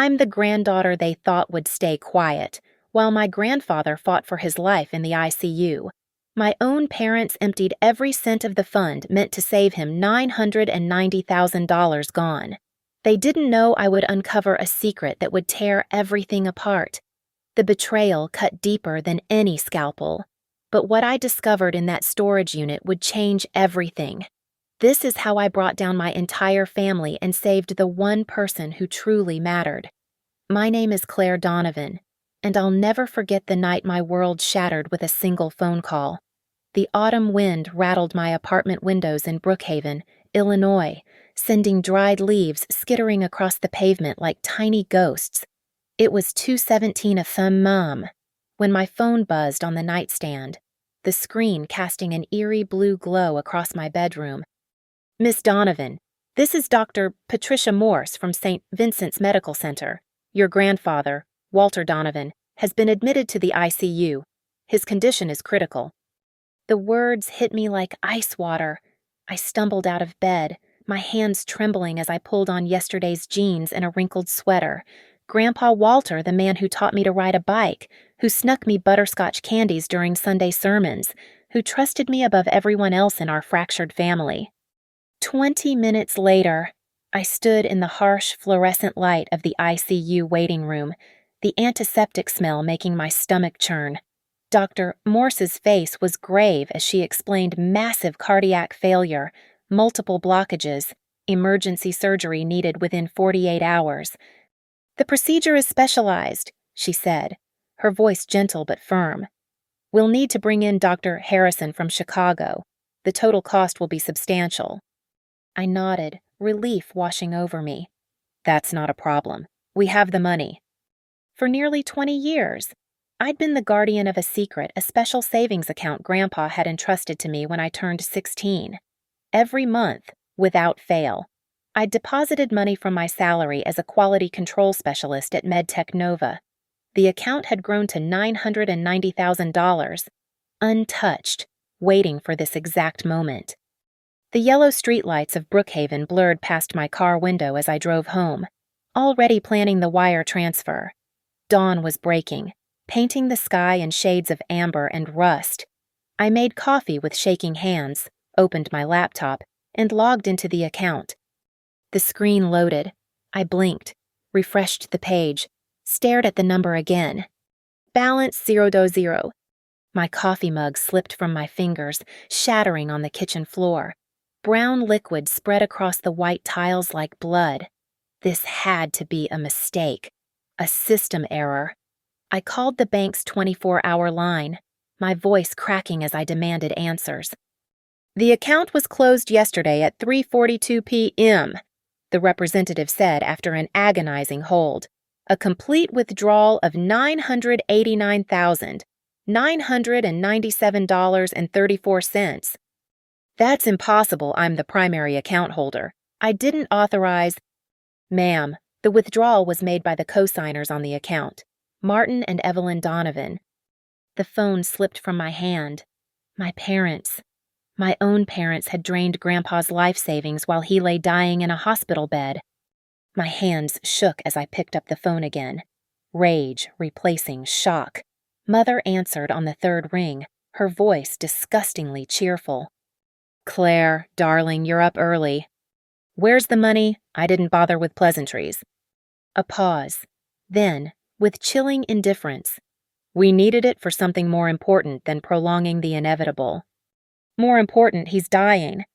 I'm the granddaughter they thought would stay quiet, while my grandfather fought for his life in the ICU. My own parents emptied every cent of the fund meant to save him $990,000 gone. They didn't know I would uncover a secret that would tear everything apart. The betrayal cut deeper than any scalpel. But what I discovered in that storage unit would change everything. This is how I brought down my entire family and saved the one person who truly mattered. My name is Claire Donovan, and I'll never forget the night my world shattered with a single phone call. The autumn wind rattled my apartment windows in Brookhaven, Illinois, sending dried leaves skittering across the pavement like tiny ghosts. It was 2:17 a.m. when my phone buzzed on the nightstand, the screen casting an eerie blue glow across my bedroom. "Miss Donovan, this is Dr. Patricia Morse from St. Vincent's Medical Center. Your grandfather, Walter Donovan, has been admitted to the ICU. His condition is critical." The words hit me like ice water. I stumbled out of bed, my hands trembling as I pulled on yesterday's jeans and a wrinkled sweater. Grandpa Walter, the man who taught me to ride a bike, who snuck me butterscotch candies during Sunday sermons, who trusted me above everyone else in our fractured family. 20 minutes later, I stood in the harsh fluorescent light of the ICU waiting room, the antiseptic smell making my stomach churn. Dr. Morse's face was grave as she explained massive cardiac failure, multiple blockages, emergency surgery needed within 48 hours. "The procedure is specialized," she said, her voice gentle but firm. "We'll need to bring in Dr. Harrison from Chicago. The total cost will be substantial." I nodded, relief washing over me. "That's not a problem. We have the money." For nearly 20 years, I'd been the guardian of a secret, a special savings account Grandpa had entrusted to me when I turned 16. Every month, without fail, I'd deposited money from my salary as a quality control specialist at MedTech Nova. The account had grown to $990,000, untouched, waiting for this exact moment. The yellow streetlights of Brookhaven blurred past my car window as I drove home, already planning the wire transfer. Dawn was breaking, painting the sky in shades of amber and rust. I made coffee with shaking hands, opened my laptop, and logged into the account. The screen loaded. I blinked, refreshed the page, stared at the number again. Balance 0.0. My coffee mug slipped from my fingers, shattering on the kitchen floor. Brown liquid spread across the white tiles like blood. This had to be a mistake, a system error. I called the bank's 24-hour line, my voice cracking as I demanded answers. "The account was closed yesterday at 3:42 p.m., the representative said after an agonizing hold. "A complete withdrawal of $989,997.34. "That's impossible. I'm the primary account holder. I didn't authorize—" "Ma'am, the withdrawal was made by the co-signers on the account, Martin and Evelyn Donovan." The phone slipped from my hand. My parents. My own parents had drained Grandpa's life savings while he lay dying in a hospital bed. My hands shook as I picked up the phone again. Rage replacing shock. Mother answered on the third ring, her voice disgustingly cheerful. "Claire, darling, you're up early." "Where's the money? I didn't bother with pleasantries." A pause. Then, with chilling indifference, "We needed it for something more important than prolonging the inevitable." "More important, he's dying."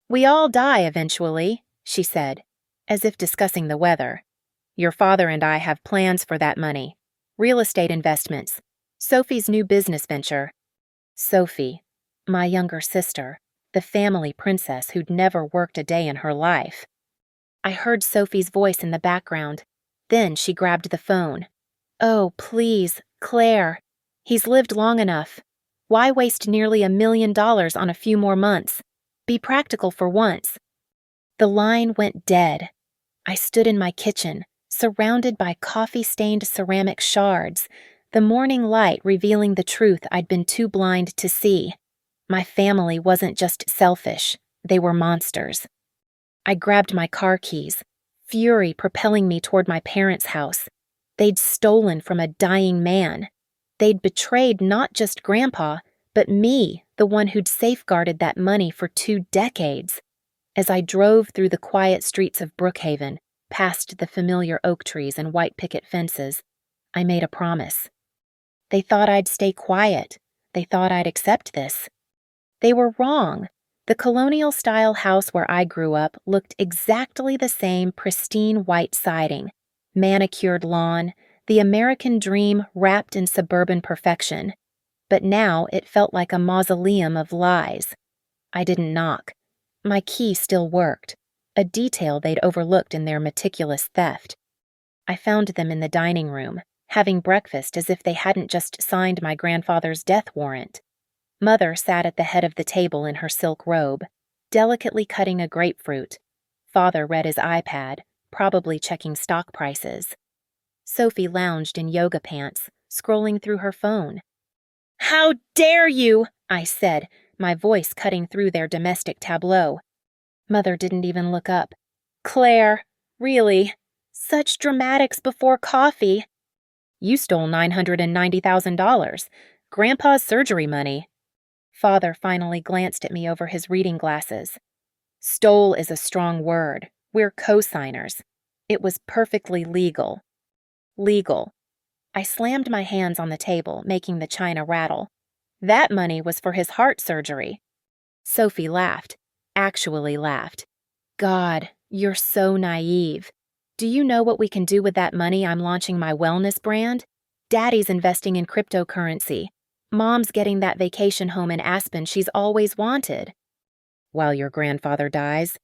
"We all die eventually," she said, as if discussing the weather. "Your father and I have plans for that money. Real estate investments. Sophie's new business venture." Sophie, my younger sister, the family princess who'd never worked a day in her life. I heard Sophie's voice in the background. Then she grabbed the phone. "Oh, please, Claire. He's lived long enough. Why waste nearly $1 million on a few more months? Be practical for once." The line went dead. I stood in my kitchen, surrounded by coffee-stained ceramic shards, the morning light revealing the truth I'd been too blind to see. My family wasn't just selfish, they were monsters. I grabbed my car keys, fury propelling me toward my parents' house. They'd stolen from a dying man. They'd betrayed not just Grandpa, but me, the one who'd safeguarded that money for 2 decades. As I drove through the quiet streets of Brookhaven, past the familiar oak trees and white picket fences, I made a promise. They thought I'd stay quiet. They thought I'd accept this. They were wrong. The colonial-style house where I grew up looked exactly the same pristine white siding, manicured lawn, the American dream wrapped in suburban perfection. But now it felt like a mausoleum of lies. I didn't knock. My key still worked, a detail they'd overlooked in their meticulous theft. I found them in the dining room, having breakfast as if they hadn't just signed my grandfather's death warrant. Mother sat at the head of the table in her silk robe, delicately cutting a grapefruit. Father read his iPad, probably checking stock prices. Sophie lounged in yoga pants, scrolling through her phone. "How dare you!" I said, my voice cutting through their domestic tableau. Mother didn't even look up. "Claire, really? Such dramatics before coffee." "You stole $990,000. Grandpa's surgery money." Father finally glanced at me over his reading glasses. "Stole is a strong word. We're co-signers. It was perfectly legal." Legal. I slammed my hands on the table, making the china rattle. That money was for his heart surgery. Sophie laughed. Actually laughed. "God, you're so naive. Do you know what we can do with that money? I'm launching my wellness brand. Daddy's investing in cryptocurrency. Mom's getting that vacation home in Aspen she's always wanted." "While your grandfather dies?"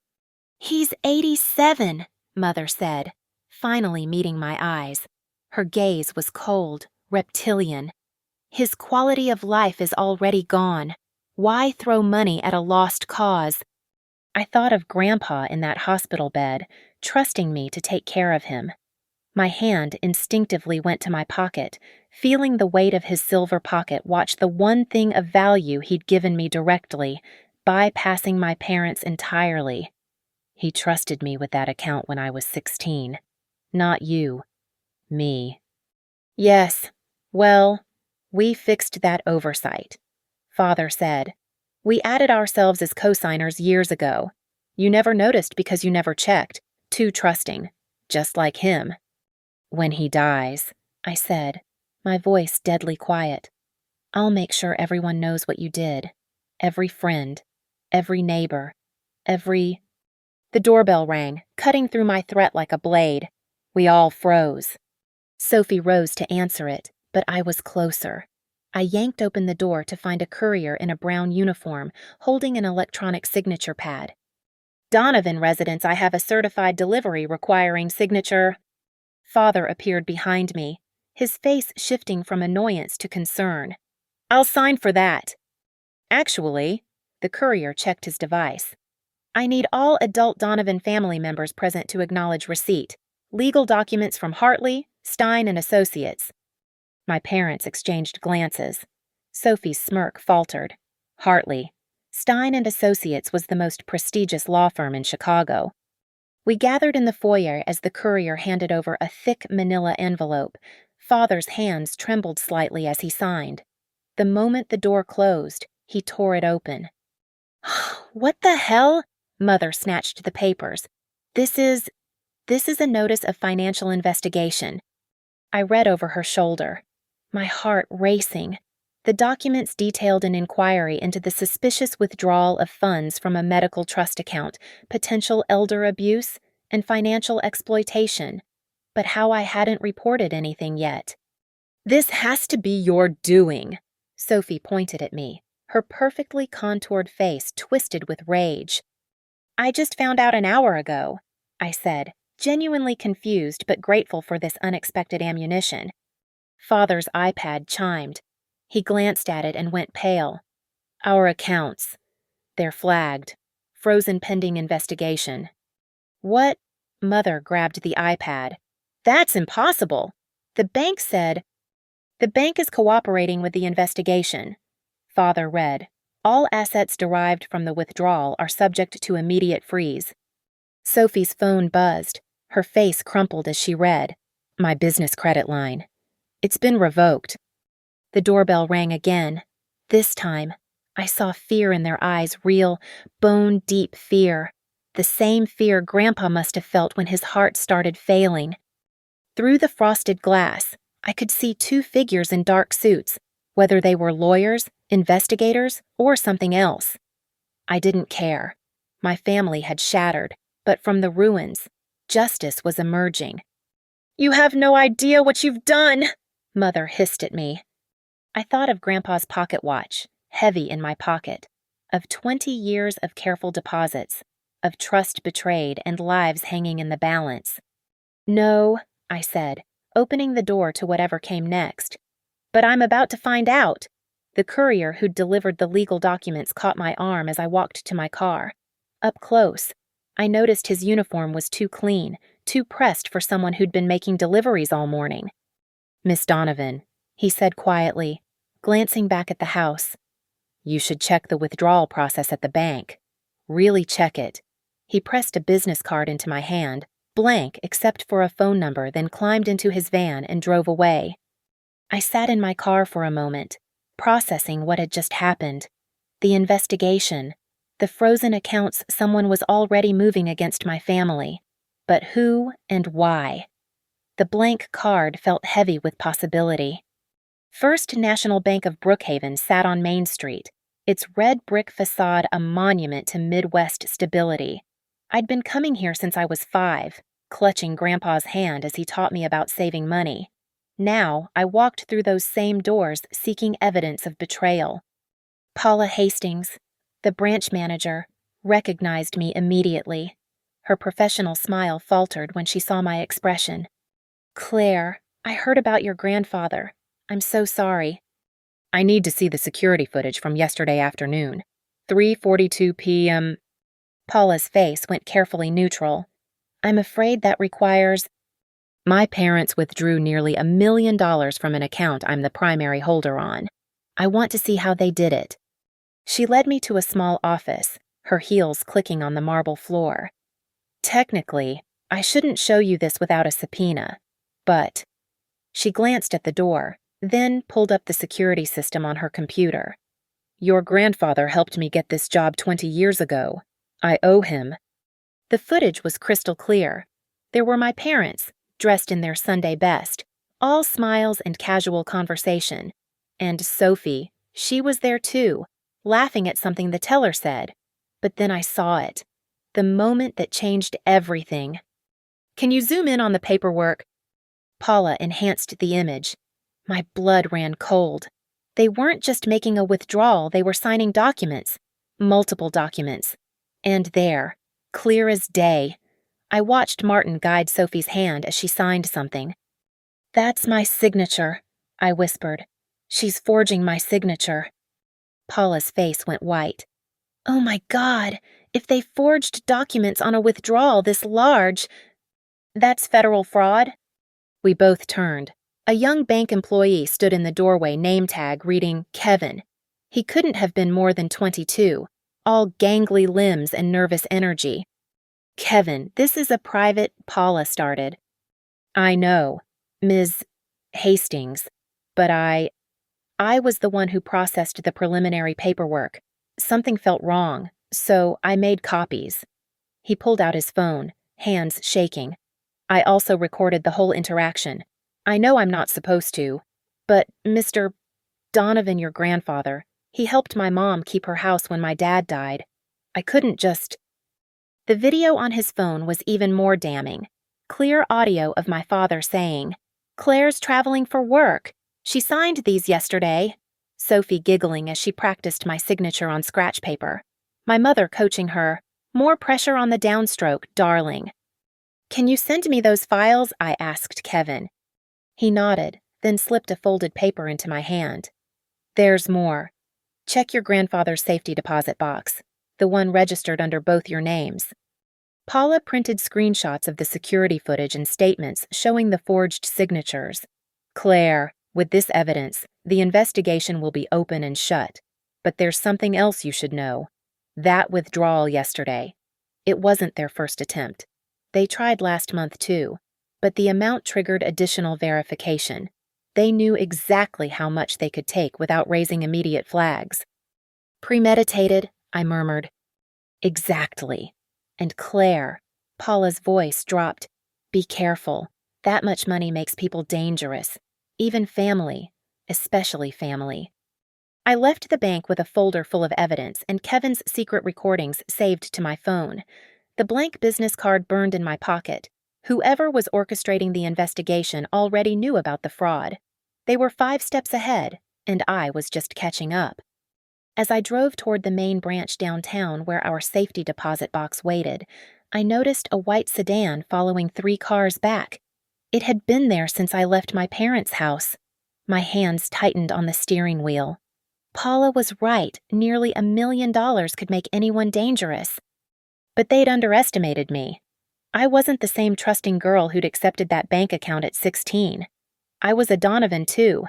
"He's 87, Mother said, finally meeting my eyes. Her gaze was cold, reptilian. "His quality of life is already gone. Why throw money at a lost cause?" I thought of Grandpa in that hospital bed, trusting me to take care of him. My hand instinctively went to my pocket, feeling the weight of his silver pocket watch the one thing of value he'd given me directly, bypassing my parents entirely. He trusted me with that account when I was 16. Not you. Me. "Yes. Well, we fixed that oversight," Father said. "We added ourselves as co-signers years ago. You never noticed because you never checked. Too trusting. Just like him." "When he dies," I said, my voice deadly quiet, "I'll make sure everyone knows what you did. Every friend, every neighbor, every—" The doorbell rang, cutting through my threat like a blade. We all froze. Sophie rose to answer it, but I was closer. I yanked open the door to find a courier in a brown uniform, holding an electronic signature pad. "Donovan residence, I have a certified delivery requiring signature." Father appeared behind me, his face shifting from annoyance to concern. "I'll sign for that." "Actually," the courier checked his device, "I need all adult Donovan family members present to acknowledge receipt. Legal documents from Hartley, Stein and Associates." My parents exchanged glances. Sophie's smirk faltered. Hartley. Stein and Associates was the most prestigious law firm in Chicago. We gathered in the foyer as the courier handed over a thick manila envelope. Father's hands trembled slightly as he signed. The moment the door closed, he tore it open. "What the hell?" Mother snatched the papers. This is a notice of financial investigation." I read over her shoulder, my heart racing. The documents detailed an inquiry into the suspicious withdrawal of funds from a medical trust account, potential elder abuse, and financial exploitation. But how I hadn't reported anything yet. "This has to be your doing," Sophie pointed at me, her perfectly contoured face twisted with rage. "I just found out an hour ago," I said, genuinely confused but grateful for this unexpected ammunition. Father's iPad chimed. He glanced at it and went pale. "Our accounts. They're flagged. Frozen pending investigation." "What?" Mother grabbed the iPad. "That's impossible. The bank said—" "The bank is cooperating with the investigation." Father read. "All assets derived from the withdrawal are subject to immediate freeze." Sophie's phone buzzed. Her face crumpled as she read, "My business credit line. It's been revoked." The doorbell rang again. This time, I saw fear in their eyes, real, bone-deep fear. The same fear Grandpa must have felt when his heart started failing. Through the frosted glass, I could see two figures in dark suits, whether they were lawyers, investigators, or something else. I didn't care. My family had shattered, but from the ruins, justice was emerging. "You have no idea what you've done," Mother hissed at me. I thought of Grandpa's pocket watch, heavy in my pocket, of 20 years of careful deposits, of trust betrayed and lives hanging in the balance. "No," I said, opening the door to whatever came next. "But I'm about to find out." The courier who'd delivered the legal documents caught my arm as I walked to my car. Up close, I noticed his uniform was too clean, too pressed for someone who'd been making deliveries all morning. "Miss Donovan," he said quietly, glancing back at the house. "You should check the withdrawal process at the bank. Really check it." He pressed a business card into my hand, blank except for a phone number, then climbed into his van and drove away. I sat in my car for a moment, processing what had just happened. The investigation, the frozen accounts someone was already moving against my family. But who and why? The blank card felt heavy with possibility. First National Bank of Brookhaven sat on Main Street, its red brick facade a monument to Midwest stability. I'd been coming here since I was 5, clutching Grandpa's hand as he taught me about saving money. Now I walked through those same doors seeking evidence of betrayal. Paula Hastings, the branch manager, recognized me immediately. Her professional smile faltered when she saw my expression. "Claire, I heard about your grandfather. I'm so sorry." "I need to see the security footage from yesterday afternoon. 3:42 p.m. Paula's face went carefully neutral. "I'm afraid that requires—" "My parents withdrew nearly $1 million from an account I'm the primary holder on. I want to see how they did it." She led me to a small office, her heels clicking on the marble floor. "Technically, I shouldn't show you this without a subpoena, but—" She glanced at the door, then pulled up the security system on her computer. "Your grandfather helped me get this job 20 years ago. I owe him." The footage was crystal clear. There were my parents, dressed in their Sunday best, all smiles and casual conversation. And Sophie, she was there too, laughing at something the teller said. But then I saw it. The moment that changed everything. "Can you zoom in on the paperwork?" Paula enhanced the image. My blood ran cold. They weren't just making a withdrawal, they were signing documents. Multiple documents. And there, clear as day, I watched Martin guide Sophie's hand as she signed something. "That's my signature," I whispered. "She's forging my signature." Paula's face went white. "Oh my God, if they forged documents on a withdrawal this large—" "That's federal fraud?" We both turned. A young bank employee stood in the doorway, name tag reading Kevin. He couldn't have been more than 22, all gangly limbs and nervous energy. "Kevin, this is a private—" Paula started. "I know, Ms. Hastings, but I was the one who processed the preliminary paperwork. Something felt wrong, so I made copies." He pulled out his phone, hands shaking. "I also recorded the whole interaction. I know I'm not supposed to, but Mr. Donovan, your grandfather, he helped my mom keep her house when my dad died. I couldn't just—" The video on his phone was even more damning. Clear audio of my father saying, "Claire's traveling for work. She signed these yesterday." Sophie giggling as she practiced my signature on scratch paper. My mother coaching her, "More pressure on the downstroke, darling." "Can you send me those files?" I asked Kevin. He nodded, then slipped a folded paper into my hand. "There's more. Check your grandfather's safety deposit box, the one registered under both your names." Paula printed screenshots of the security footage and statements showing the forged signatures. "Claire, with this evidence, the investigation will be open and shut. But there's something else you should know. That withdrawal yesterday. It wasn't their first attempt. They tried last month too, but the amount triggered additional verification. They knew exactly how much they could take without raising immediate flags. Premeditated, I murmured. Exactly. And Claire, Paula's voice dropped. Be careful. That much money makes people dangerous. Even family, especially family. I left the bank with a folder full of evidence and Kevin's secret recordings saved to my phone. The blank business card burned in my pocket. Whoever was orchestrating the investigation already knew about the fraud. They were 5 steps ahead, and I was just catching up. As I drove toward the main branch downtown where our safety deposit box waited, I noticed a white sedan following 3 cars back. It had been there since I left my parents' house. My hands tightened on the steering wheel. Paula was right, nearly $1 million could make anyone dangerous. But they'd underestimated me. I wasn't the same trusting girl who'd accepted that bank account at 16. I was a Donovan too,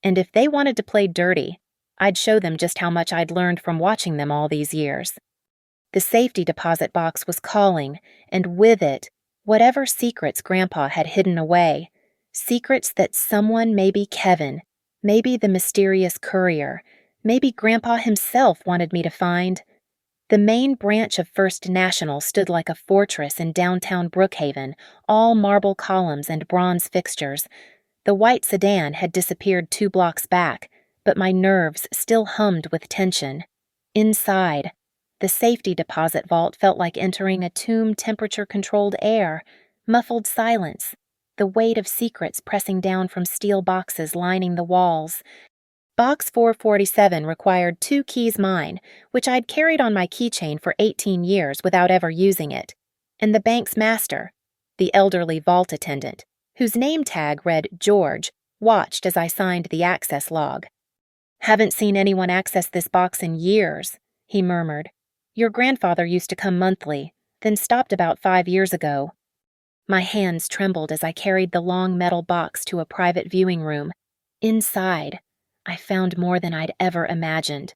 and if they wanted to play dirty, I'd show them just how much I'd learned from watching them all these years. The safety deposit box was calling, and with it, whatever secrets Grandpa had hidden away. Secrets that someone, maybe Kevin, maybe the mysterious courier, maybe Grandpa himself wanted me to find. The main branch of First National stood like a fortress in downtown Brookhaven, all marble columns and bronze fixtures. The white sedan had disappeared 2 blocks back, but my nerves still hummed with tension. Inside, the safety deposit vault felt like entering a tomb temperature-controlled air, muffled silence, the weight of secrets pressing down from steel boxes lining the walls. Box 447 required 2 keys mine, which I'd carried on my keychain for 18 years without ever using it, and the bank's master, the elderly vault attendant, whose name tag read George, watched as I signed the access log. Haven't seen anyone access this box in years, he murmured. Your grandfather used to come monthly, then stopped about 5 years ago. My hands trembled as I carried the long metal box to a private viewing room. Inside, I found more than I'd ever imagined.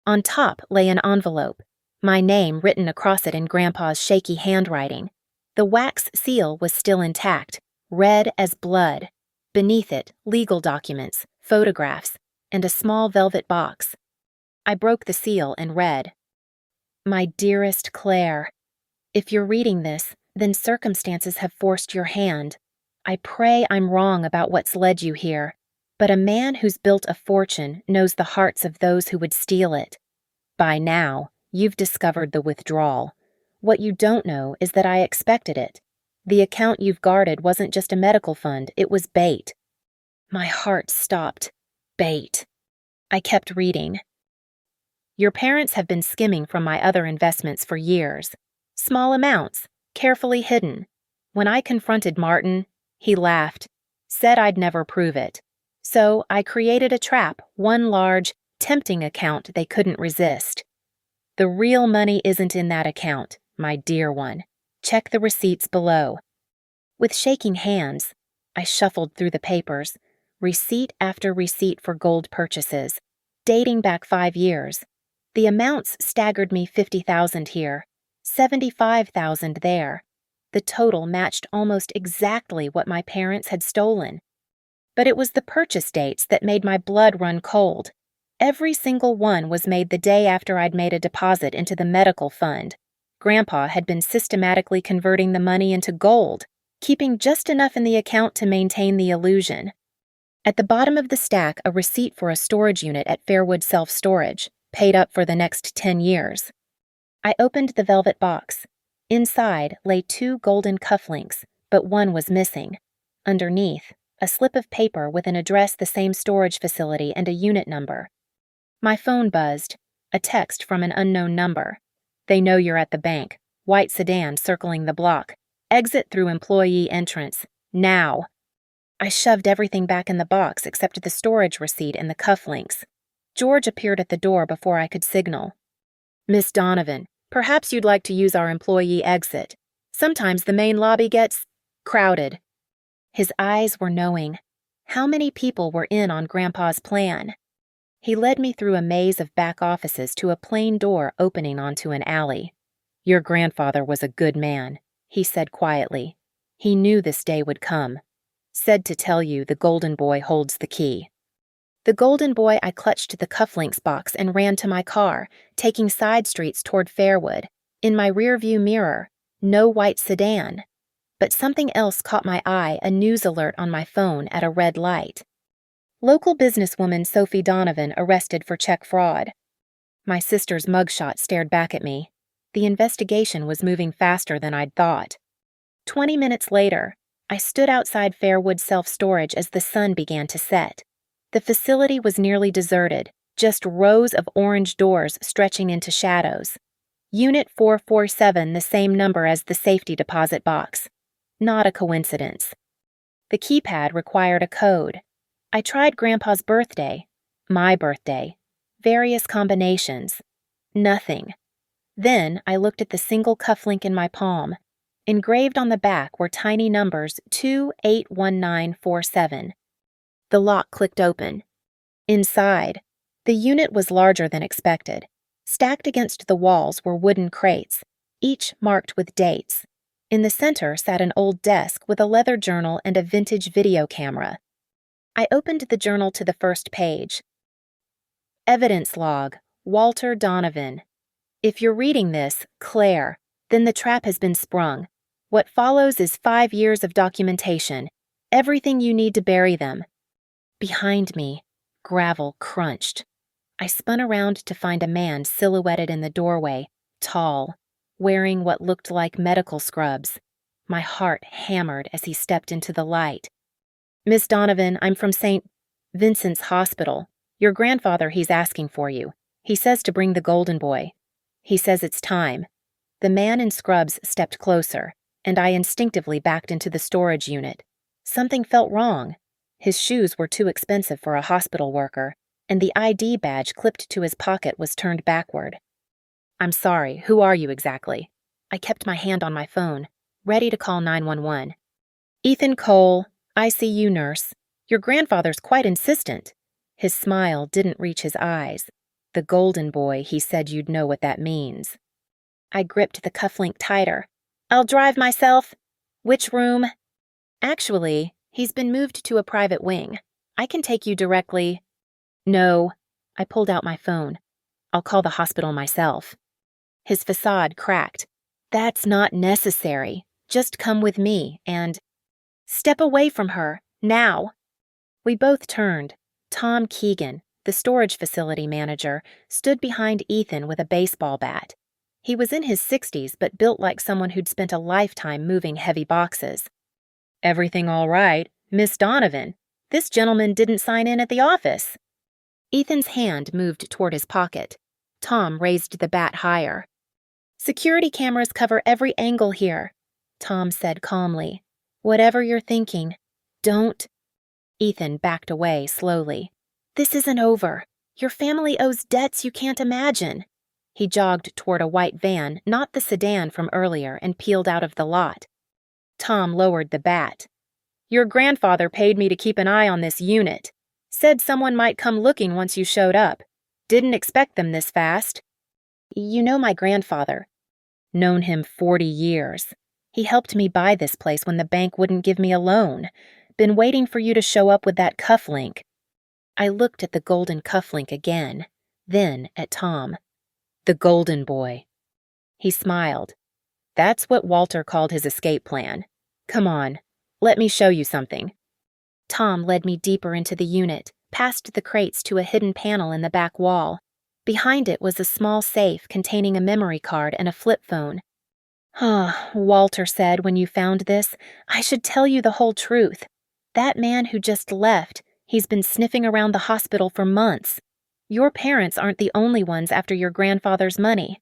On top lay an envelope, my name written across it in Grandpa's shaky handwriting. The wax seal was still intact, red as blood. Beneath it, legal documents, photographs, and a small velvet box. I broke the seal and read, My dearest Claire, if you're reading this, then circumstances have forced your hand. I pray I'm wrong about what's led you here. But a man who's built a fortune knows the hearts of those who would steal it. By now, you've discovered the withdrawal. What you don't know is that I expected it. The account you've guarded wasn't just a medical fund, it was bait. My heart stopped. Bait. I kept reading. Your parents have been skimming from my other investments for years. Small amounts, carefully hidden. When I confronted Martin, he laughed, said I'd never prove it. So I created a trap, one large, tempting account they couldn't resist. The real money isn't in that account, my dear one. Check the receipts below. With shaking hands, I shuffled through the papers, receipt after receipt for gold purchases, dating back 5 years. The amounts staggered me $50,000 here, $75,000 there. The total matched almost exactly what my parents had stolen. But it was the purchase dates that made my blood run cold. Every single one was made the day after I'd made a deposit into the medical fund. Grandpa had been systematically converting the money into gold, keeping just enough in the account to maintain the illusion. At the bottom of the stack, a receipt for a storage unit at Fairwood Self-Storage, paid up for the next 10 years. I opened the velvet box. Inside lay 2 golden cufflinks, but one was missing. Underneath, a slip of paper with an address, the same storage facility, and a unit number. My phone buzzed, a text from an unknown number. They know you're at the bank. White sedan circling the block. Exit through employee entrance. Now. I shoved everything back in the box except the storage receipt and the cufflinks. George appeared at the door before I could signal. Miss Donovan, perhaps you'd like to use our employee exit. Sometimes the main lobby gets crowded. His eyes were knowing. How many people were in on Grandpa's plan? He led me through a maze of back offices to a plain door opening onto an alley. Your grandfather was a good man. he said quietly. He knew this day would come. Said to tell you the golden boy holds the key. The golden boy, I clutched the cufflinks box and ran to my car, taking side streets toward Fairwood. In my rearview mirror, no white sedan. But something else caught my eye, a news alert on my phone at a red light. Local businesswoman Sophie Donovan arrested for check fraud. My sister's mugshot stared back at me. The investigation was moving faster than I'd thought. 20 minutes later, I stood outside Fairwood self-storage as the sun began to set. The facility was nearly deserted, just rows of orange doors stretching into shadows. Unit 447, the same number as the safety deposit box. Not a coincidence. The keypad required a code. I tried Grandpa's birthday, my birthday, various combinations. Nothing. Then I looked at the single cufflink in my palm. Engraved on the back were tiny numbers 281947. The lock clicked open. Inside, the unit was larger than expected. Stacked against the walls were wooden crates, each marked with dates. In the center sat an old desk with a leather journal and a vintage video camera. I opened the journal to the first page. Evidence log, Walter Donovan. If you're reading this, Claire, then the trap has been sprung. What follows is 5 years of documentation, everything you need to bury them. Behind me, gravel crunched. I spun around to find a man silhouetted in the doorway, tall, wearing what looked like medical scrubs. My heart hammered as he stepped into the light. Miss Donovan, I'm from St. Vincent's Hospital. Your grandfather, he's asking for you. He says to bring the golden boy. He says it's time. The man in scrubs stepped closer, and I instinctively backed into the storage unit. Something felt wrong. His shoes were too expensive for a hospital worker, and the ID badge clipped to his pocket was turned backward. I'm sorry, who are you exactly? I kept my hand on my phone, ready to call 911. Ethan Cole, ICU nurse. Your grandfather's quite insistent. His smile didn't reach his eyes. The golden boy, he said you'd know what that means. I gripped the cufflink tighter. I'll drive myself. Which room? Actually, he's been moved to a private wing. I can take you directly. No. I pulled out my phone. I'll call the hospital myself. His facade cracked. That's not necessary. Just come with me and... Step away from her, now. We both turned. Tom Keegan, the storage facility manager, stood behind Ethan with a baseball bat. He was in his 60s but built like someone who'd spent a lifetime moving heavy boxes. Everything all right, Miss Donovan. This gentleman didn't sign in at the office. Ethan's hand moved toward his pocket. Tom raised the bat higher. Security cameras cover every angle here, Tom said calmly. Whatever you're thinking, don't. Ethan backed away slowly. This isn't over. Your family owes debts you can't imagine. He jogged toward a white van, not the sedan from earlier, and peeled out of the lot. Tom lowered the bat. Your grandfather paid me to keep an eye on this unit. Said someone might come looking once you showed up. Didn't expect them this fast. You know my grandfather. Known him 40 years. He helped me buy this place when the bank wouldn't give me a loan. Been waiting for you to show up with that cufflink. I looked at the golden cufflink again, then at Tom. The golden boy. He smiled. That's what Walter called his escape plan. Come on, let me show you something. Tom led me deeper into the unit, past the crates to a hidden panel in the back wall. Behind it was a small safe containing a memory card and a flip phone. Walter said when you found this, I should tell you the whole truth. That man who just left, he's been sniffing around the hospital for months. Your parents aren't the only ones after your grandfather's money.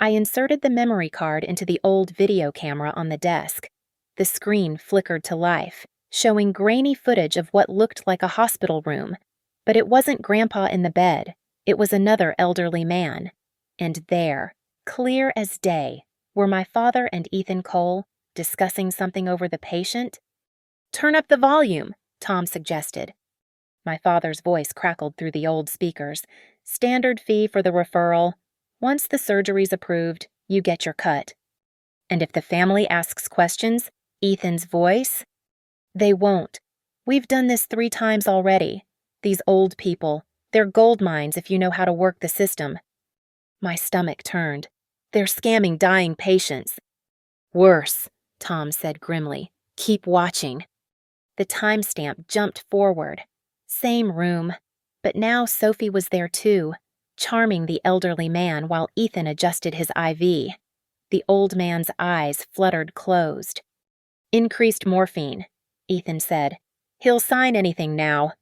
I inserted the memory card into the old video camera on the desk. The screen flickered to life, showing grainy footage of what looked like a hospital room. But it wasn't Grandpa in the bed. It was another elderly man. And there, clear as day, were my father and Ethan Cole discussing something over the patient. Turn up the volume, Tom suggested. My father's voice crackled through the old speakers. Standard fee for the referral. Once the surgery's approved, you get your cut. And if the family asks questions, Ethan's voice? They won't. We've done this 3 times already. These old people, they're gold mines if you know how to work the system. My stomach turned. They're scamming dying patients. Worse, Tom said grimly. Keep watching. The timestamp jumped forward. Same room. But now Sophie was there too, charming the elderly man while Ethan adjusted his IV. The old man's eyes fluttered closed. Increased morphine, Ethan said. He'll sign anything now.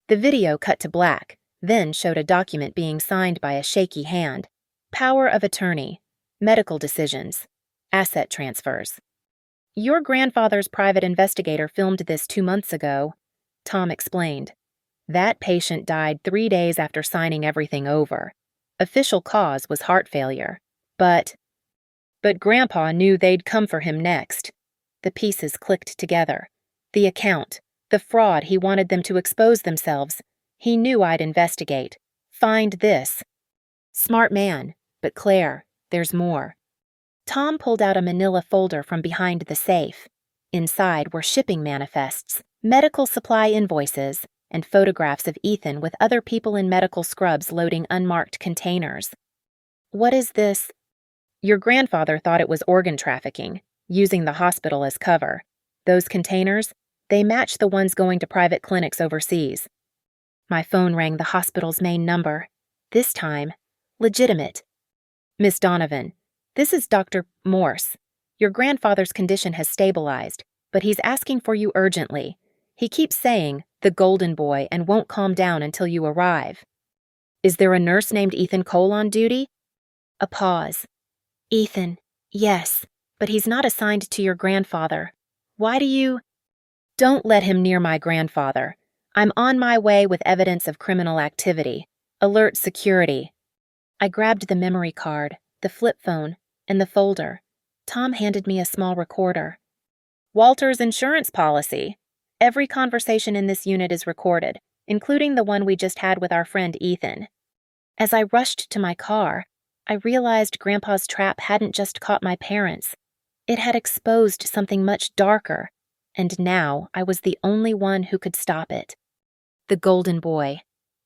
The video cut to black, then showed a document being signed by a shaky hand. Power of attorney, medical decisions, asset transfers. Your grandfather's private investigator filmed this 2 months ago, Tom explained. That patient died 3 days after signing everything over. Official cause was heart failure. But Grandpa knew they'd come for him next. The pieces clicked together. The account, the fraud he wanted them to expose themselves. He knew I'd investigate. Find this. Smart man, but Claire, there's more. Tom pulled out a manila folder from behind the safe. Inside were shipping manifests, medical supply invoices, and photographs of Ethan with other people in medical scrubs loading unmarked containers. What is this? Your grandfather thought it was organ trafficking, using the hospital as cover. Those containers, they match the ones going to private clinics overseas. My phone rang the hospital's main number. This time, legitimate. Miss Donovan, this is Dr. Morse. Your grandfather's condition has stabilized, but he's asking for you urgently. He keeps saying, the golden boy, and won't calm down until you arrive. Is there a nurse named Ethan Cole on duty? A pause. Ethan, yes, but he's not assigned to your grandfather. Why do you? Don't let him near my grandfather. I'm on my way with evidence of criminal activity. Alert security. I grabbed the memory card, the flip phone, and the folder. Tom handed me a small recorder. Walter's insurance policy. Every conversation in this unit is recorded, including the one we just had with our friend Ethan. As I rushed to my car, I realized Grandpa's trap hadn't just caught my parents. It had exposed something much darker, and now I was the only one who could stop it. The Golden Boy.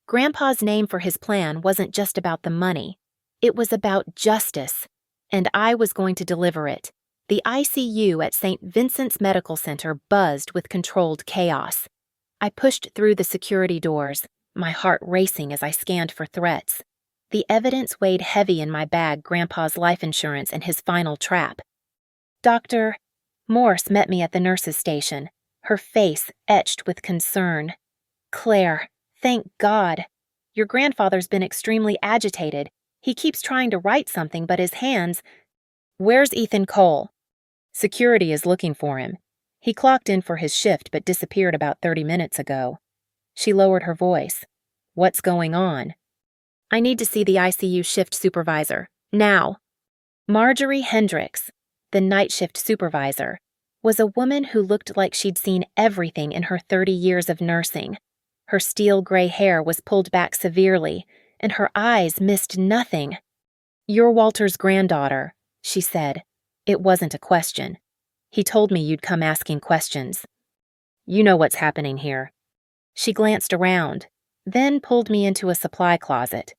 Grandpa's name for his plan wasn't just about the money. It was about justice, and I was going to deliver it. The ICU at St. Vincent's Medical Center buzzed with controlled chaos. I pushed through the security doors, my heart racing as I scanned for threats. The evidence weighed heavy in my bag, Grandpa's life insurance and his final trap. Dr. Morse met me at the nurse's station, her face etched with concern. Claire, thank God. Your grandfather's been extremely agitated. He keeps trying to write something, but his hands... Where's Ethan Cole? Security is looking for him. He clocked in for his shift but disappeared about 30 minutes ago. She lowered her voice. What's going on? I need to see the ICU shift supervisor. Now. Marjorie Hendricks, the night shift supervisor, was a woman who looked like she'd seen everything in her 30 years of nursing. Her steel gray hair was pulled back severely, and her eyes missed nothing. You're Walter's granddaughter, she said. It wasn't a question. He told me you'd come asking questions. You know what's happening here. She glanced around, then pulled me into a supply closet.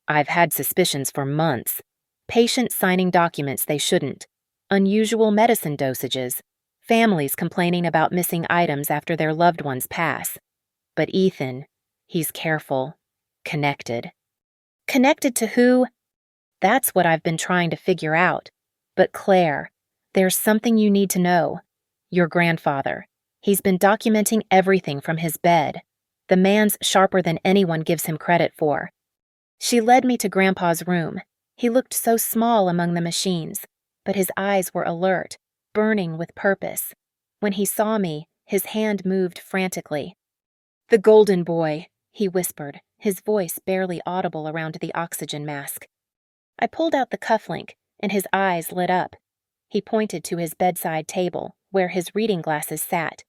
I've had suspicions for months. Patients signing documents they shouldn't. Unusual medicine dosages. Families complaining about missing items after their loved ones pass. But Ethan, he's careful. Connected. Connected to who? That's what I've been trying to figure out. But Claire, there's something you need to know. Your grandfather. He's been documenting everything from his bed. The man's sharper than anyone gives him credit for. She led me to Grandpa's room. He looked so small among the machines, but his eyes were alert, burning with purpose. When he saw me, his hand moved frantically. The Golden Boy, he whispered, his voice barely audible around the oxygen mask. I pulled out the cufflink, and his eyes lit up. He pointed to his bedside table, where his reading glasses sat.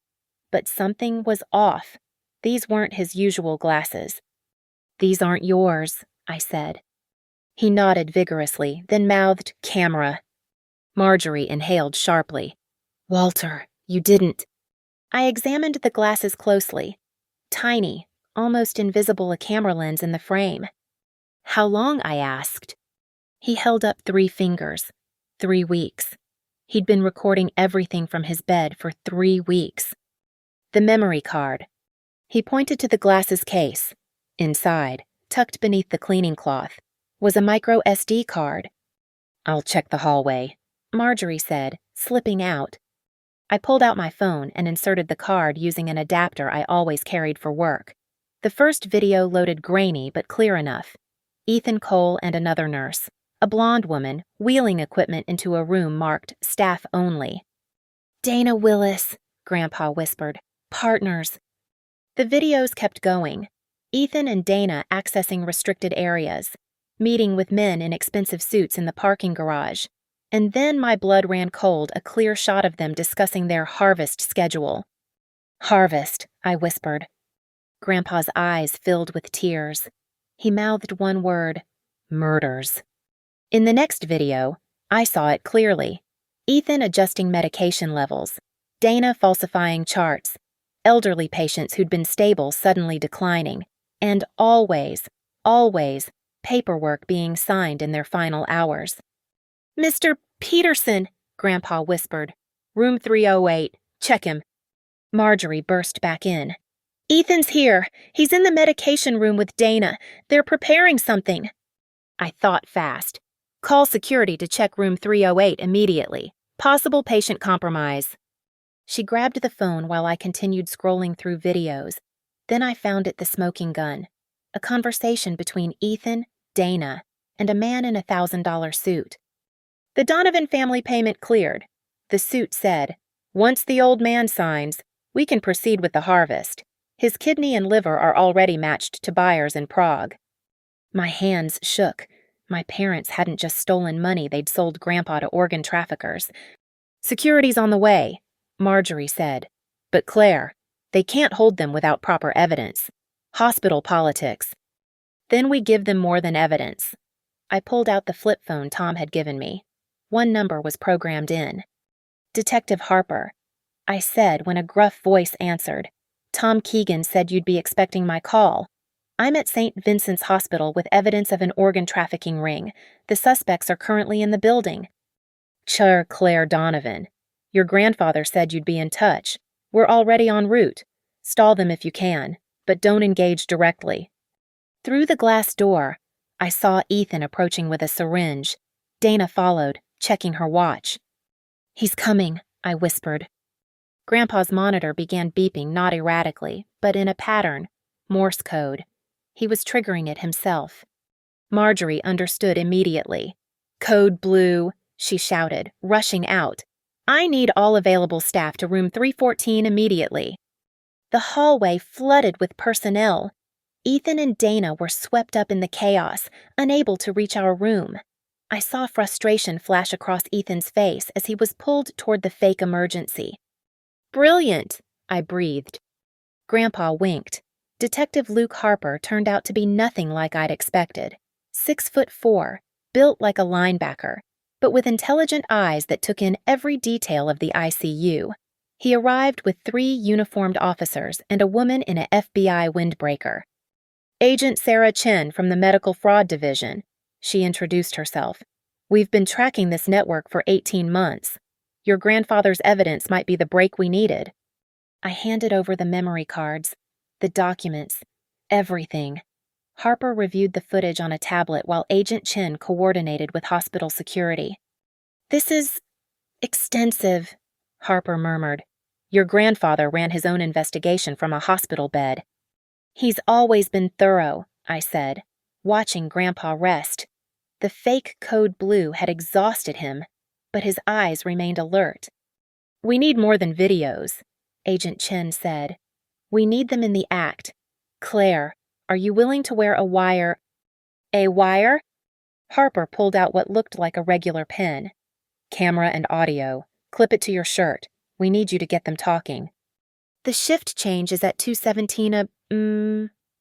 But something was off. These weren't his usual glasses. These aren't yours, I said. He nodded vigorously, then mouthed, camera. Marjorie inhaled sharply. Walter, you didn't. I examined the glasses closely. Tiny, almost invisible a camera lens in the frame. How long? I asked. He held up 3 fingers. 3 weeks. He'd been recording everything from his bed for 3 weeks. The memory card. He pointed to the glasses case. Inside, tucked beneath the cleaning cloth, was a micro SD card. I'll check the hallway, Marjorie said, slipping out. I pulled out my phone and inserted the card using an adapter I always carried for work. The first video loaded grainy but clear enough. Ethan Cole and another nurse, a blonde woman, wheeling equipment into a room marked staff only. Dana Willis, Grandpa whispered. Partners. The videos kept going. Ethan and Dana accessing restricted areas, meeting with men in expensive suits in the parking garage. And then my blood ran cold, a clear shot of them discussing their harvest schedule. Harvest, I whispered. Grandpa's eyes filled with tears. He mouthed one word, murders. In the next video, I saw it clearly. Ethan adjusting medication levels, Dana falsifying charts, elderly patients who'd been stable suddenly declining, and always, paperwork being signed in their final hours. Mr. Peterson, Grandpa whispered. Room 308. Check him. Marjorie burst back in. Ethan's here. He's in the medication room with Dana. They're preparing something. I thought fast. Call security to check room 308 immediately. Possible patient compromise. She grabbed the phone while I continued scrolling through videos. Then I found it the smoking gun. A conversation between Ethan, Dana, and a man in a $1,000 suit. The Donovan family payment cleared. The suit said, once the old man signs, we can proceed with the harvest. His kidney and liver are already matched to buyers in Prague. My hands shook. My parents hadn't just stolen money, they'd sold Grandpa to organ traffickers. Security's on the way, Marjorie said. But Claire, they can't hold them without proper evidence. Hospital politics. Then we give them more than evidence. I pulled out the flip phone Tom had given me. One number was programmed in. Detective Harper, I said when a gruff voice answered. Tom Keegan said you'd be expecting my call. I'm at St. Vincent's Hospital with evidence of an organ trafficking ring. The suspects are currently in the building. Claire Donovan. Your grandfather said you'd be in touch. We're already en route. Stall them if you can, but don't engage directly. Through the glass door, I saw Ethan approaching with a syringe. Dana followed, checking her watch. He's coming, I whispered. Grandpa's monitor began beeping not erratically, but in a pattern, Morse code. He was triggering it himself. Marjorie understood immediately. Code blue, she shouted, rushing out. I need all available staff to room 314 immediately. The hallway flooded with personnel. Ethan and Dana were swept up in the chaos, unable to reach our room. I saw frustration flash across Ethan's face as he was pulled toward the fake emergency. Brilliant, I breathed. Grandpa winked. Detective Luke Harper turned out to be nothing like I'd expected. 6'4", built like a linebacker, but with intelligent eyes that took in every detail of the ICU. He arrived with 3 uniformed officers and a woman in a FBI windbreaker. Agent Sarah Chen from the Medical Fraud Division, she introduced herself. We've been tracking this network for 18 months. Your grandfather's evidence might be the break we needed. I handed over the memory cards, the documents, everything. Harper reviewed the footage on a tablet while Agent Chen coordinated with hospital security. This is extensive, Harper murmured. Your grandfather ran his own investigation from a hospital bed. He's always been thorough, I said, watching Grandpa rest. The fake code blue had exhausted him, but his eyes remained alert. We need more than videos, Agent Chen said. We need them in the act. Claire, are you willing to wear a wire? A wire? Harper pulled out what looked like a regular pen. Camera and audio. Clip it to your shirt. We need you to get them talking. The shift change is at 2:17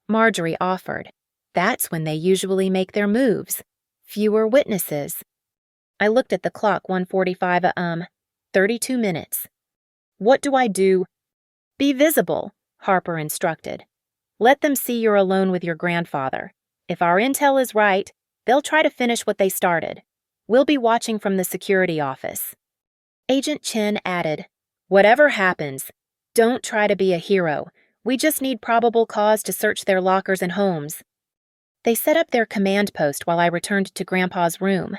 Marjorie offered. That's when they usually make their moves. Fewer witnesses. I looked at the clock, 1:45 32 minutes. What do I do? Be visible, Harper instructed. Let them see you're alone with your grandfather. If our intel is right, they'll try to finish what they started. We'll be watching from the security office. Agent Chen added, whatever happens, don't try to be a hero. We just need probable cause to search their lockers and homes. They set up their command post while I returned to Grandpa's room.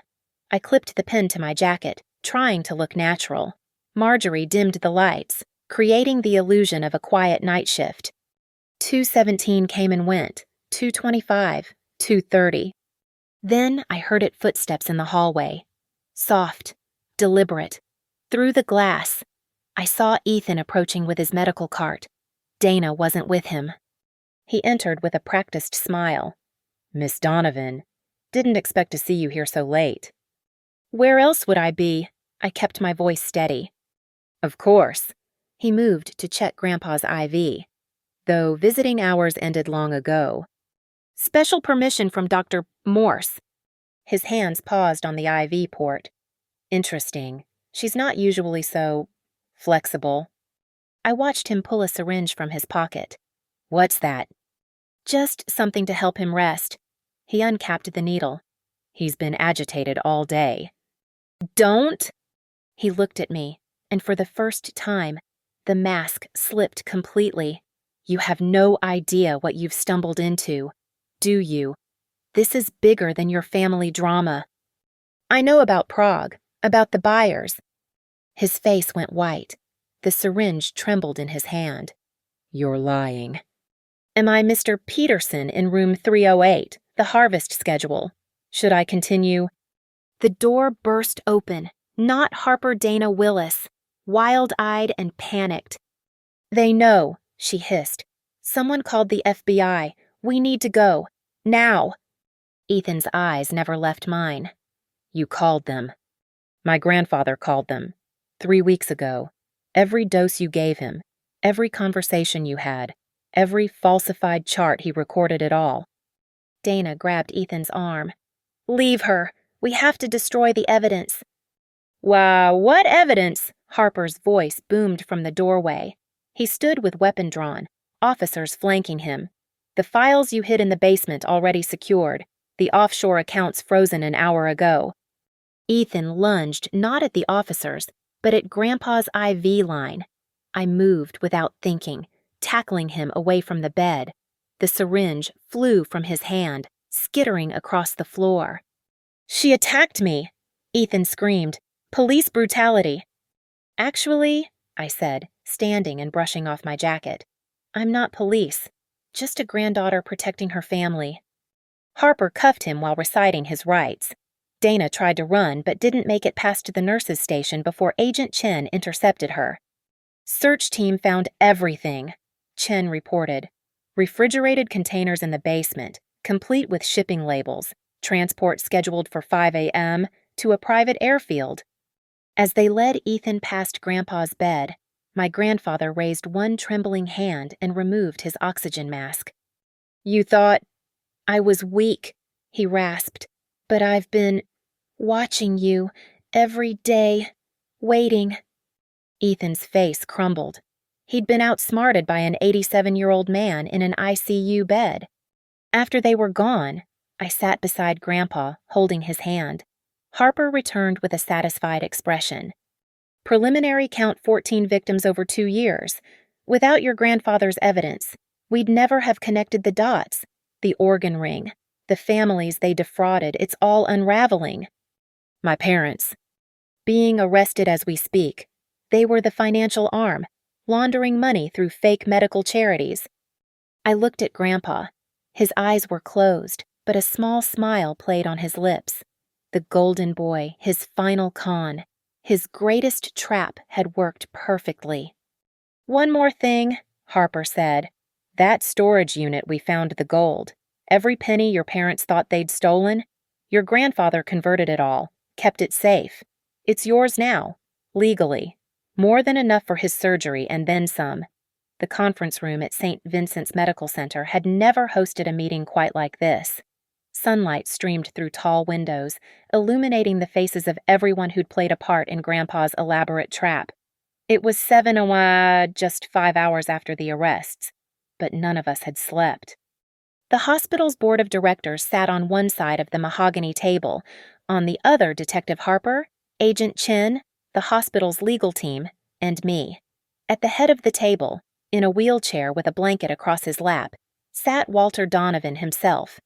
I clipped the pin to my jacket, trying to look natural. Marjorie dimmed the lights, creating the illusion of a quiet night shift. 2:17 came and went, 2:25, 2:30. Then I heard footsteps in the hallway. Soft, deliberate. Through the glass, I saw Ethan approaching with his medical cart. Dana wasn't with him. He entered with a practiced smile. Miss Donovan, didn't expect to see you here so late. Where else would I be? I kept my voice steady. Of course. He moved to check Grandpa's IV, though visiting hours ended long ago. Special permission from Dr. Morse. His hands paused on the IV port. Interesting. She's not usually so flexible. I watched him pull a syringe from his pocket. What's that? Just something to help him rest. He uncapped the needle. He's been agitated all day. Don't! He looked at me, and for the first time, the mask slipped completely. You have no idea what you've stumbled into, do you? This is bigger than your family drama. I know about Prague, about the buyers. His face went white. The syringe trembled in his hand. You're lying. Am I Mr. Peterson in room 308, the harvest schedule? Should I continue? The door burst open, not Harper Dana Willis, wild-eyed and panicked. They know, she hissed. Someone called the FBI. We need to go. Now. Ethan's eyes never left mine. You called them. My grandfather called them. 3 weeks ago. Every dose you gave him, every conversation you had, every falsified chart, he recorded it all. Dana grabbed Ethan's arm. Leave her. We have to destroy the evidence. Why, what evidence? Harper's voice boomed from the doorway. He stood with weapon drawn, officers flanking him. The files you hid in the basement already secured, the offshore accounts frozen an hour ago. Ethan lunged not at the officers, but at Grandpa's IV line. I moved without thinking, tackling him away from the bed. The syringe flew from his hand, skittering across the floor. She attacked me, Ethan screamed. Police brutality. Actually, I said, standing and brushing off my jacket, I'm not police, just a granddaughter protecting her family. Harper cuffed him while reciting his rights. Dana tried to run but didn't make it past the nurse's station before Agent Chen intercepted her. Search team found everything, Chen reported. Refrigerated containers in the basement, complete with shipping labels, transport scheduled for 5 a.m. to a private airfield. As they led Ethan past Grandpa's bed, my grandfather raised one trembling hand and removed his oxygen mask. You thought I was weak, he rasped, but I've been watching you every day, waiting. Ethan's face crumbled. He'd been outsmarted by an 87-year-old man in an ICU bed. After they were gone, I sat beside Grandpa, holding his hand. Harper returned with a satisfied expression. Preliminary count 14 victims over 2 years. Without your grandfather's evidence, we'd never have connected the dots. The organ ring, the families they defrauded, it's all unraveling. My parents. Being arrested as we speak. They were the financial arm, laundering money through fake medical charities. I looked at Grandpa. His eyes were closed, but a small smile played on his lips. The golden boy, his final con, his greatest trap had worked perfectly. One more thing, Harper said. That storage unit we found the gold. Every penny your parents thought they'd stolen, your grandfather converted it all, kept it safe. It's yours now, legally. More than enough for his surgery and then some. The conference room at St. Vincent's Medical Center had never hosted a meeting quite like this. Sunlight streamed through tall windows, illuminating the faces of everyone who'd played a part in Grandpa's elaborate trap. It was just 5 hours after the arrests, but none of us had slept. The hospital's board of directors sat on one side of the mahogany table. On the other, Detective Harper, Agent Chin, the hospital's legal team, and me. At the head of the table, in a wheelchair with a blanket across his lap, sat Walter Donovan himself.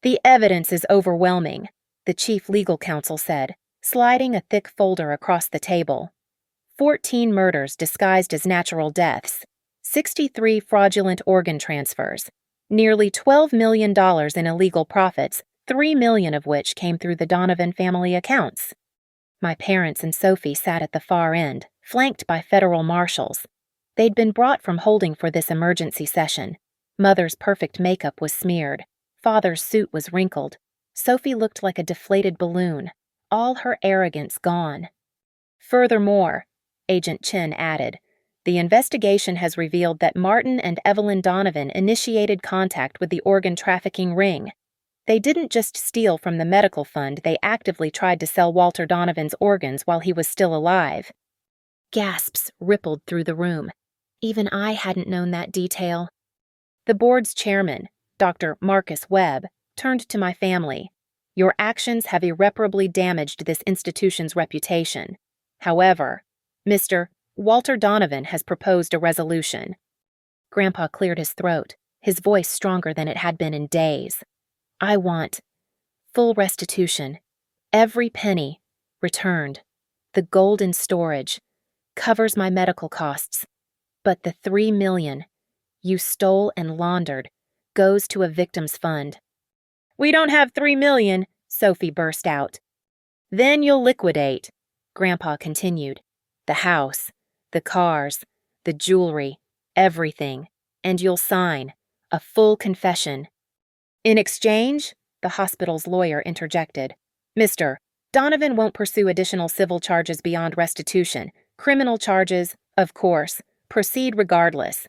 "The evidence is overwhelming," the chief legal counsel said, sliding a thick folder across the table. 14 murders disguised as natural deaths, 63 fraudulent organ transfers, nearly $12 million in illegal profits, $3 million of which came through the Donovan family accounts. My parents and Sophie sat at the far end, flanked by federal marshals. They'd been brought from holding for this emergency session. Mother's perfect makeup was smeared. Father's suit was wrinkled. Sophie looked like a deflated balloon, all her arrogance gone. "Furthermore," Agent Chin added, "the investigation has revealed that Martin and Evelyn Donovan initiated contact with the organ trafficking ring. They didn't just steal from the medical fund, they actively tried to sell Walter Donovan's organs while he was still alive." Gasps rippled through the room. Even I hadn't known that detail. The board's chairman, Dr. Marcus Webb, turned to my family. "Your actions have irreparably damaged this institution's reputation. However, Mr. Walter Donovan has proposed a resolution." Grandpa cleared his throat, his voice stronger than it had been in days. "I want full restitution. Every penny returned. The gold in storage covers my medical costs. But the $3 million you stole and laundered goes to a victim's fund." "We don't have $3 million, Sophie burst out. "Then you'll liquidate," Grandpa continued. "The house, the cars, the jewelry, everything, and you'll sign a full confession." "In exchange," the hospital's lawyer interjected, "Mr. Donovan won't pursue additional civil charges beyond restitution. Criminal charges, of course, proceed regardless."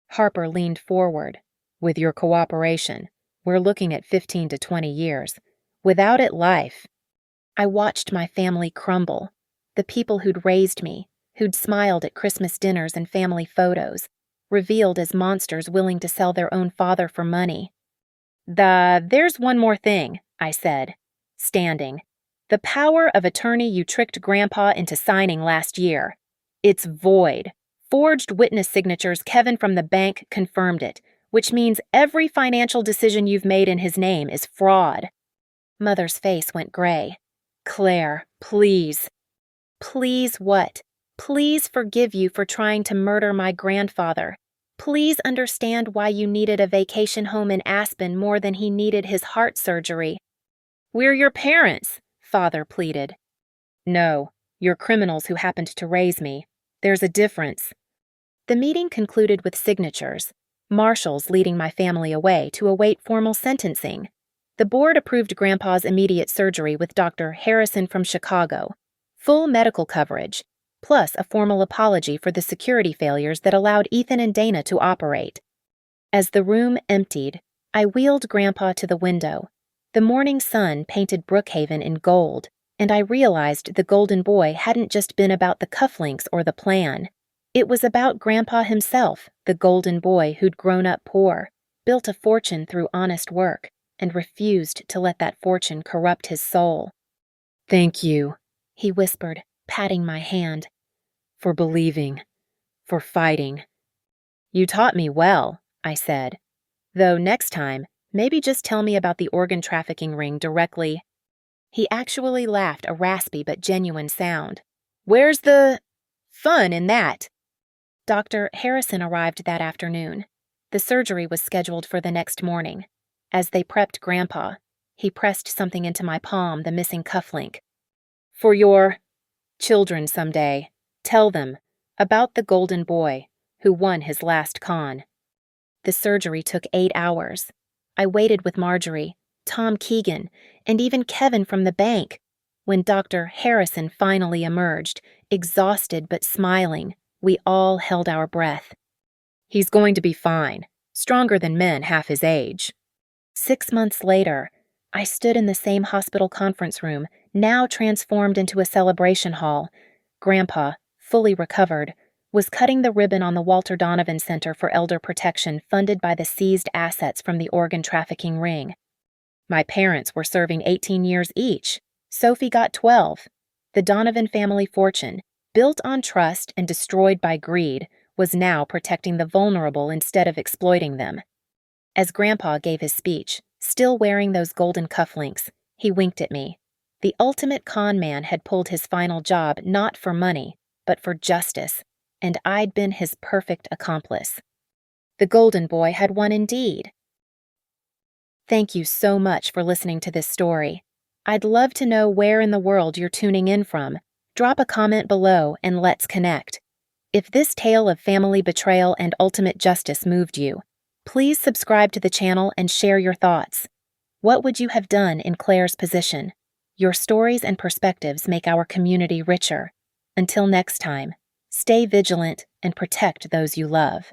Harper leaned forward. "With your cooperation, we're looking at 15 to 20 years. Without it, life." I watched my family crumble. The people who'd raised me, who'd smiled at Christmas dinners and family photos, revealed as monsters willing to sell their own father for money. There's one more thing," I said, standing. "The power of attorney you tricked Grandpa into signing last year. It's void. Forged witness signatures. Kevin from the bank confirmed it, which means every financial decision you've made in his name is fraud." Mother's face went gray. "Claire, please." "Please what? Please forgive you for trying to murder my grandfather. Please understand why you needed a vacation home in Aspen more than he needed his heart surgery." "We're your parents," Father pleaded. "No, you're criminals who happened to raise me. There's a difference." The meeting concluded with signatures, marshals leading my family away to await formal sentencing. The board approved Grandpa's immediate surgery with Dr. Harrison from Chicago, full medical coverage, plus a formal apology for the security failures that allowed Ethan and Dana to operate. As the room emptied, I wheeled Grandpa to the window. The morning sun painted Brookhaven in gold, and I realized the Golden Boy hadn't just been about the cufflinks or the plan. It was about Grandpa himself, the Golden Boy who'd grown up poor, built a fortune through honest work, and refused to let that fortune corrupt his soul. "Thank you," he whispered, patting my hand. "For believing, for fighting." "You taught me well," I said. "Though next time, maybe just tell me about the organ trafficking ring directly." He actually laughed a raspy but genuine sound. "Where's the fun in that?" Dr. Harrison arrived that afternoon. The surgery was scheduled for the next morning. As they prepped Grandpa, he pressed something into my palm, the missing cufflink. "For your children someday, tell them about the Golden Boy who won his last con." The surgery took 8 hours. I waited with Marjorie, Tom Keegan, and even Kevin from the bank. When Dr. Harrison finally emerged, exhausted but smiling, we all held our breath. "He's going to be fine, stronger than men half his age." 6 months later, I stood in the same hospital conference room, now transformed into a celebration hall. Grandpa, fully recovered, was cutting the ribbon on the Walter Donovan Center for Elder Protection funded by the seized assets from the organ trafficking ring. My parents were serving 18 years each. Sophie got 12. The Donovan family fortune, built on trust and destroyed by greed, was now protecting the vulnerable instead of exploiting them. As Grandpa gave his speech, still wearing those golden cufflinks, he winked at me. The ultimate con man had pulled his final job not for money, but for justice, and I'd been his perfect accomplice. The golden boy had won indeed. Thank you so much for listening to this story. I'd love to know where in the world you're tuning in from. Drop a comment below and let's connect. If this tale of family betrayal and ultimate justice moved you, please subscribe to the channel and share your thoughts. What would you have done in Claire's position? Your stories and perspectives make our community richer. Until next time, stay vigilant and protect those you love.